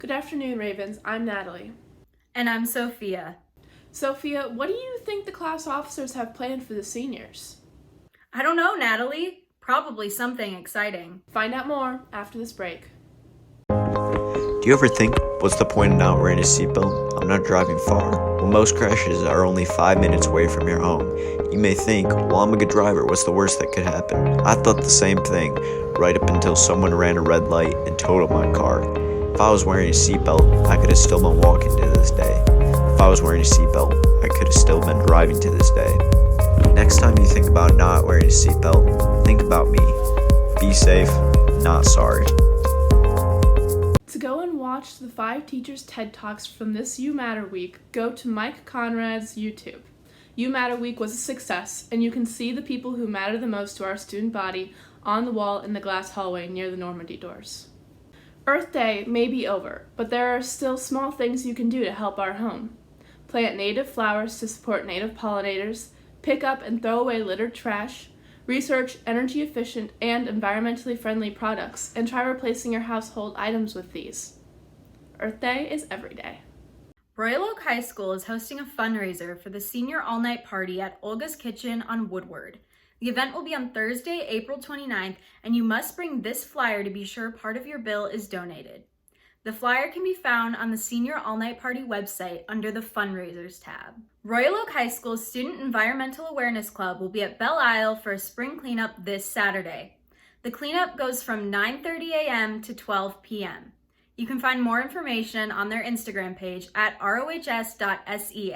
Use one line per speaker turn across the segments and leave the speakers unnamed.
Good afternoon, Ravens. I'm Natalie.
And I'm Sophia.
Sophia, what do you think the class officers have planned for the seniors?
I don't know, Natalie. Probably something exciting.
Find out more after this break.
Do you ever think, what's the point of not wearing a seatbelt? I'm not driving far. Well, most crashes are only 5 minutes away from your home. You may think, well, I'm a good driver, what's the worst that could happen? I thought the same thing, right up until someone ran a red light and totaled my car. If I was wearing a seatbelt, I could have still been walking to this day. If I was wearing a seatbelt, I could have still been driving to this day. Next time you think about not wearing a seatbelt, think about me. Be safe, not sorry.
To go and watch the 5 teachers' TED Talks from this You Matter Week, go to Mike Conrad's YouTube. You Matter Week was a success, and you can see the people who matter the most to our student body on the wall in the glass hallway near the Normandy doors. Earth Day may be over, but there are still small things you can do to help our home. Plant native flowers to support native pollinators, pick up and throw away littered trash, research energy-efficient and environmentally friendly products, and try replacing your household items with these. Earth Day is every day.
Royal Oak High School is hosting a fundraiser for the senior all-night party at Olga's Kitchen on Woodward. The event will be on Thursday, April 29th, and you must bring this flyer to be sure part of your bill is donated. The flyer can be found on the Senior All-Night Party website under the Fundraisers tab. Royal Oak High School's Student Environmental Awareness Club will be at Belle Isle for a spring cleanup this Saturday. The cleanup goes from 9:30 a.m. to 12 p.m. You can find more information on their Instagram page at rohs.sea.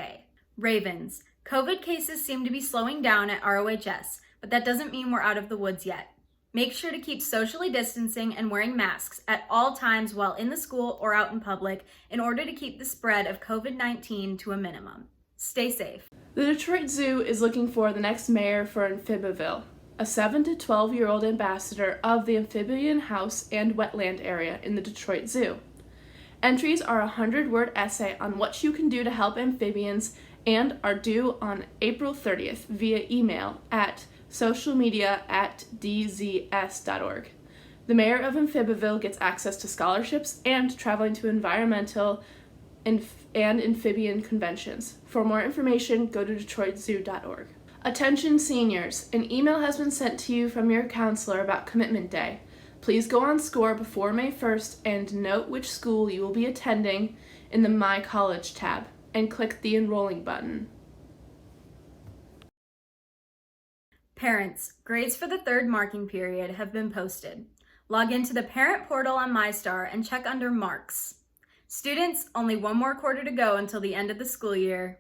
Ravens, COVID cases seem to be slowing down at ROHS, but that doesn't mean we're out of the woods yet. Make sure to keep socially distancing and wearing masks at all times while in the school or out in public in order to keep the spread of COVID-19 to a minimum. Stay safe.
The Detroit Zoo is looking for the next mayor for Amphibiville, a 7 to 12-year-old ambassador of the amphibian house and wetland area in the Detroit Zoo. Entries are a 100-word essay on what you can do to help amphibians and are due on April 30th via email at socialmedia@dzs.org. The mayor of Amphibiville gets access to scholarships and traveling to environmental and amphibian conventions. For more information, go to detroitzoo.org. Attention seniors, an email has been sent to you from your counselor about Commitment Day. Please go on SCORE before May 1st and note which school you will be attending in the My College tab and click the Enrolling button.
Parents, grades for the third marking period have been posted. Log into the parent portal on MyStar and check under Marks. Students, only one more quarter to go until the end of the school year.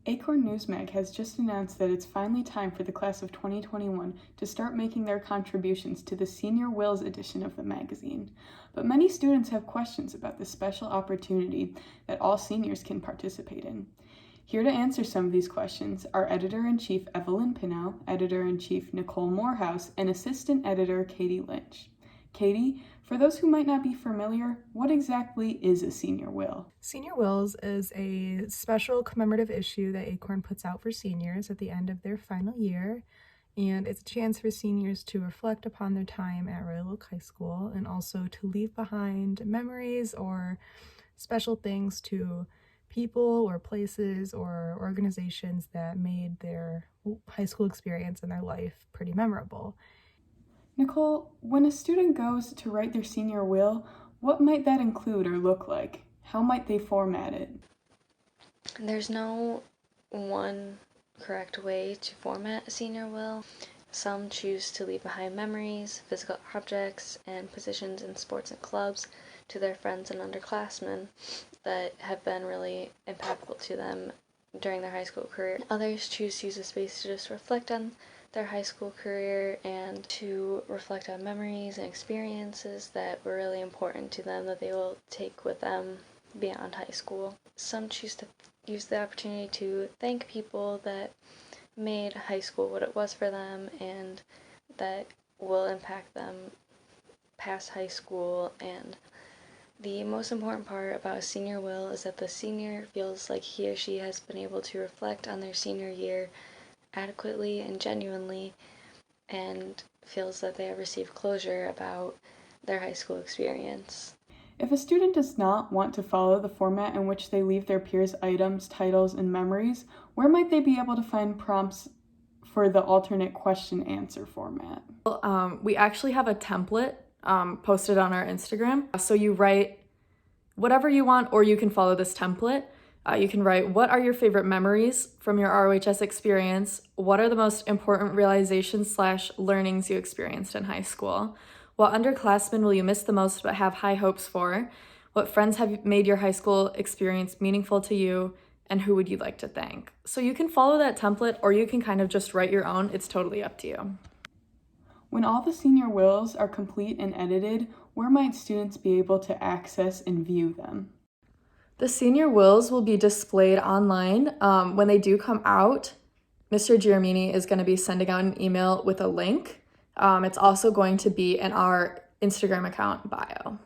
Acorn Newsmag has just announced that it's finally time for the class of 2021 to start making their contributions to the Senior Wills edition of the magazine. But many students have questions about this special opportunity that all seniors can participate in. Here to answer some of these questions are Editor-in-Chief Evelyn Pinnell, Editor-in-Chief Nicole Morehouse, and Assistant Editor Katie Lynch. Katie, for those who might not be familiar, what exactly is a Senior Will?
Senior Wills is a special commemorative issue that Acorn puts out for seniors at the end of their final year, and it's a chance for seniors to reflect upon their time at Royal Oak High School and also to leave behind memories or special things to people or places or organizations that made their high school experience and their life pretty memorable.
Nicole, when a student goes to write their senior will, what might that include or look like? How might they format it?
There's no one correct way to format a senior will. Some choose to leave behind memories, physical objects, and positions in sports and clubs to their friends and underclassmen that have been really impactful to them during their high school career. Others choose to use a space to just reflect on their high school career and to reflect on memories and experiences that were really important to them that they will take with them beyond high school. Some choose to use the opportunity to thank people that made high school what it was for them and that will impact them past high school. And the most important part about a senior will is that the senior feels like he or she has been able to reflect on their senior year adequately and genuinely and feels that they have received closure about their high school experience.
If a student does not want to follow the format in which they leave their peers' items, titles, and memories, where might they be able to find prompts for the alternate question-answer format?
We actually have a template posted on our Instagram. So you write whatever you want, or you can follow this template. You can write, what are your favorite memories from your ROHS experience? What are the most important realizations/learnings you experienced in high school? What underclassmen will you miss the most but have high hopes for? What friends have made your high school experience meaningful to you? And who would you like to thank? So you can follow that template, or you can kind of just write your own. It's totally up to you.
When all the senior wills are complete and edited, where might students be able to access and view them?
The senior wills will be displayed online. When they do come out, Mr. Giramini is going to be sending out an email with a link. It's also going to be in our Instagram account bio.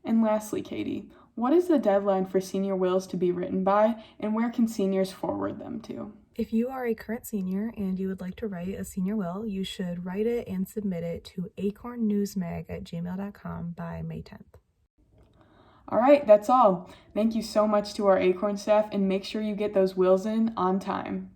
And lastly, Katie, what is the deadline for senior wills to be written by, and where can seniors forward them to?
If you are a current senior and you would like to write a senior will, you should write it and submit it to acornnewsmag@gmail.com by May 10th.
All right, that's all. Thank you so much to our Acorn staff, and make sure you get those wills in on time.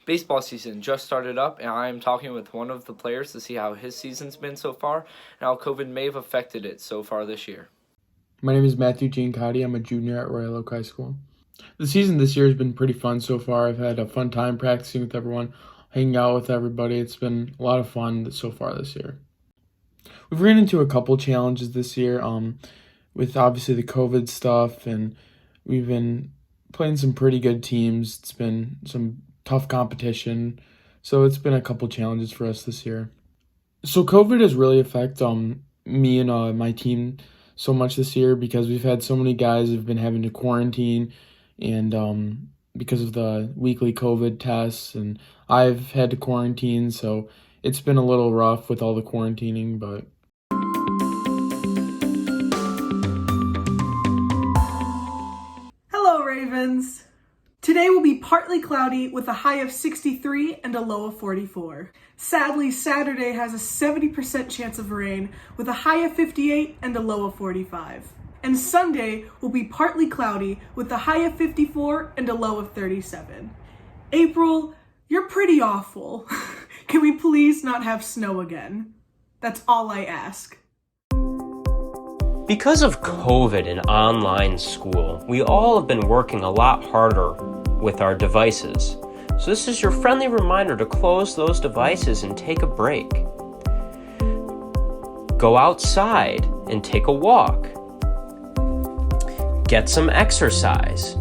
Baseball season just started up, and I am talking with one of the players to see how his season's been so far and how COVID may have affected it so far this year.
My name is Matthew Giancotti. I'm a junior at Royal Oak High School. The season this year has been pretty fun so far. I've had a fun time practicing with everyone, hanging out with everybody. It's been a lot of fun so far this year. We've ran into a couple challenges this year with obviously the COVID stuff, and we've been playing some pretty good teams. It's been some tough competition, so it's been a couple challenges for us this year. So COVID has really affected me and my team so much this year, because we've had so many guys who've been having to quarantine, and because of the weekly COVID tests, and I've had to quarantine, so it's been a little rough with all the quarantining, but
Hello, Ravens! Today will be partly cloudy with a high of 63 and a low of 44. Sadly, Saturday has a 70% chance of rain with a high of 58 and a low of 45. And Sunday will be partly cloudy with a high of 54 and a low of 37. April, you're pretty awful. Can we please not have snow again? That's all I ask.
Because of COVID and online school, we all have been working a lot harder with our devices. So this is your friendly reminder to close those devices and take a break. Go outside and take a walk. Get some exercise.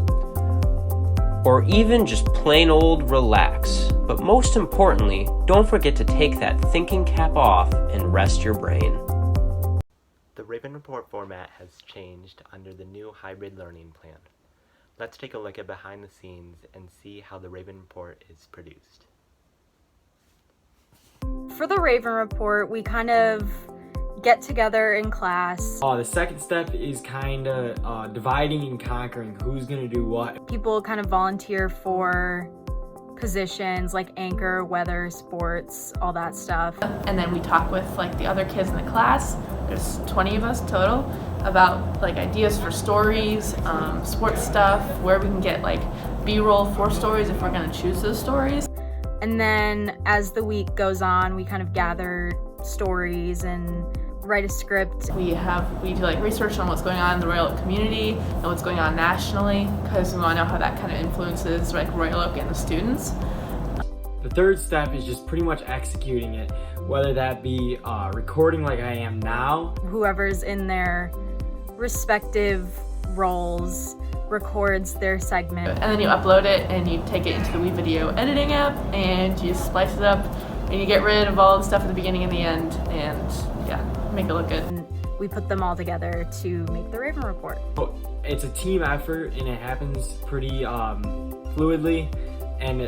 Or even just plain old relax. But most importantly, don't forget to take that thinking cap off and rest your brain.
The Raven Report format has changed under the new hybrid learning plan. Let's take a look at behind the scenes and see how the Raven Report is produced.
For the Raven Report, we kind of get together in class.
The second step is kind of dividing and conquering who's going to do what.
People kind of volunteer for positions like anchor, weather, sports, all that stuff.
And then we talk with like the other kids in the class. There's 20 of us total, about like ideas for stories, sports stuff, where we can get like B-roll for stories if we're going to choose those stories.
And then as the week goes on, we kind of gather stories and write a script.
We do like research on what's going on in the Royal Oak community and what's going on nationally, because we want to know how that kind of influences like Royal Oak and the students.
The third step is just pretty much executing it, whether that be recording like I am now.
Whoever's in their respective roles records their segment.
And then you upload it and you take it into the WeVideo editing app and you splice it up and you get rid of all the stuff at the beginning and the end and yeah, make it look good.
And we put them all together to make the Raven Report.
It's a team effort and it happens pretty fluidly, and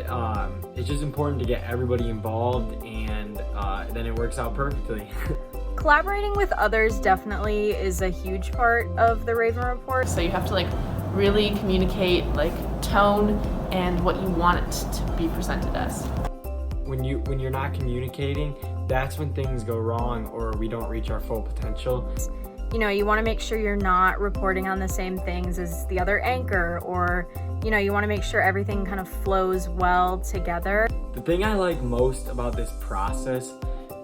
it's just important to get everybody involved, and then it works out perfectly.
Collaborating with others definitely is a huge part of the Raven Report.
So you have to like really communicate like tone and what you want it to be presented as.
when you're not communicating, that's when things go wrong or we don't reach our full potential.
You know, you want to make sure you're not reporting on the same things as the other anchor, or, you know, you want to make sure everything kind of flows well together.
The thing I like most about this process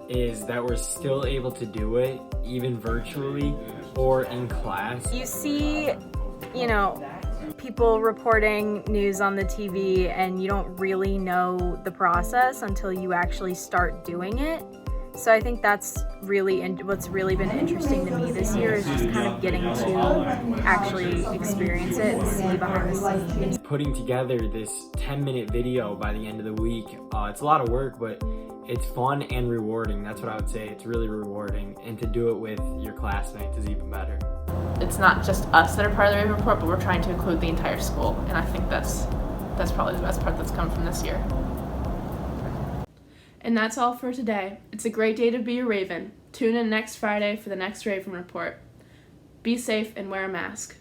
is that we're still able to do it even virtually or in class.
You see, you know, people reporting news on the TV and you don't really know the process until you actually start doing it. So I think that's really what's really been interesting to me this year is just kind of getting to actually experience it and see behind the scenes.
Putting together this 10-minute video by the end of the week, it's a lot of work, but it's fun and rewarding. That's what I would say. It's really rewarding, and to do it with your classmates is even better.
It's not just us that are part of the Raven Report, but we're trying to include the entire school, and I think that's probably the best part that's come from this year. And that's all for today. It's a great day to be a Raven. Tune in next Friday for the next Raven Report. Be safe and wear a mask.